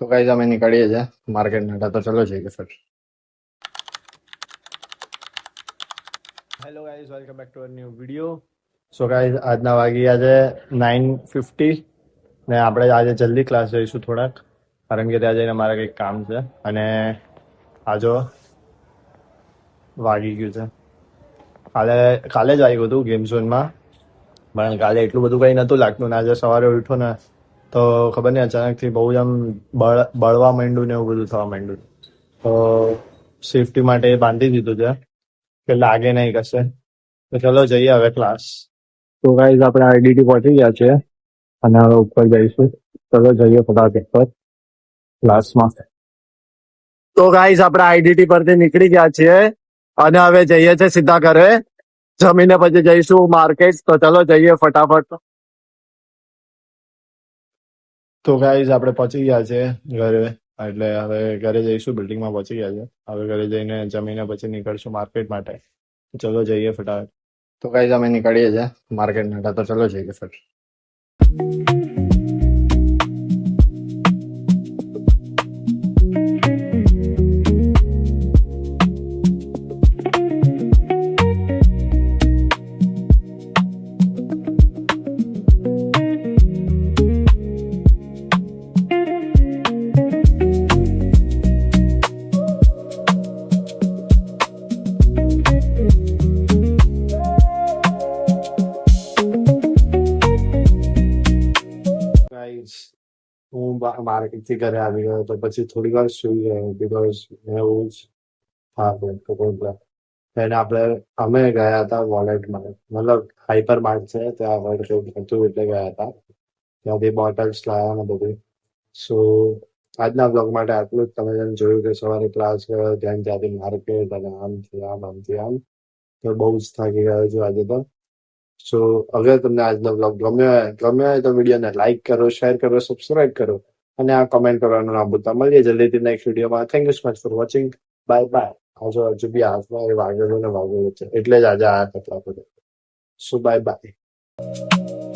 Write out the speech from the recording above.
तो गाइस અમે નીકળીએ છીએ માર્કેટ માટે તો ચલો જઈએ ફિર hello guys welcome back to a new video so guys આજના વાગી ગયા છે 9:50 ને આપણે આજે જલ્દી ક્લાસ જઈશું થોડાક કારણ કે ત્યાં જઈને મારે કંઈક કામ છે અને આજો વાગી ગયું છે કાલે જ આવ્યું હતું ગેમ ઝોનમાં પણ કાલે એટલું બધું કંઈ નહોતું લાગતું ને આજે સવારે ઉઠો ને તો ખબર નહીં અચાનકથી બહુ જ આમ બળવા માંડ્યું ને એવું બધું થવા માંડ્યું તો સેફટી માટે બાંધી દીધું છે કે લાગે નહીં કશે તો ચલો જઈએ હવે ક્લાસ તો ગાઈઝ આપણે આઈડીટી પહોંચી ગયા છે અને હવે ઉપર જઈશું ચલો જઈએ ફટાફટ પર ક્લાસમાં તો ગાઈઝ આપણે આઈડીટી પરથી નીકળી ગયા છીએ અને હવે જઈએ છીએ સીધા ઘરે જમીને પછી જઈશું માર્કેટ તો ચલો જઈએ ફટાફટ તો ગાઈઝ આપણે પહોંચી ગયા છે ઘરે એટલે હવે ઘરે જઈશું બિલ્ડિંગમાં પહોંચી ગયા છે હવે ઘરે જઈને જમીને પછી નીકળશું માર્કેટ માટે ચલો જઈએ ફટાફટ તો ગાઈઝ અમે નીકળીએ છીએ માર્કેટ માટે તો ચલો જઈએ ફિર હું માર્કેટ થી ઘરે આવી ગયો તો પછી થોડી વાર સુઈ ગયો બીકોઝ એવું જ એને અમે ગયા હતા વોલેટમાં મતલબ હાઈપર માર્ટ છે ત્યાં આગળ કંઈક હતું એટલે ગયા હતા ત્યાંથી બોટલ્સ લાવ્યા ને બધું સો આજના બ્લોગ માટે આટલું જ તમે જેમ જોયું કે સવારે ક્લાસ ગયો ત્યાંથી માર્કેટ અને આમથી આમ તો બહુ જ થાકી ગયો છું આજે તો સો અગર તમને આજનો બ્લોગ ગમ્યો હોય તો વિડીયોને લાઈક કરો શેર કરો સબસ્ક્રાઇબ કરો અને આ કમેન્ટ કરવાનું ના ભૂલતા મળીએ જલ્દીથી નેક્સ્ટ વિડીયોમાં thank you so much for watching bye bye હજુ બી હાથમાં એ વાગેલું ને વાગેલું છે એટલે જ આજે આ કેટલા બધા સો બાય બાય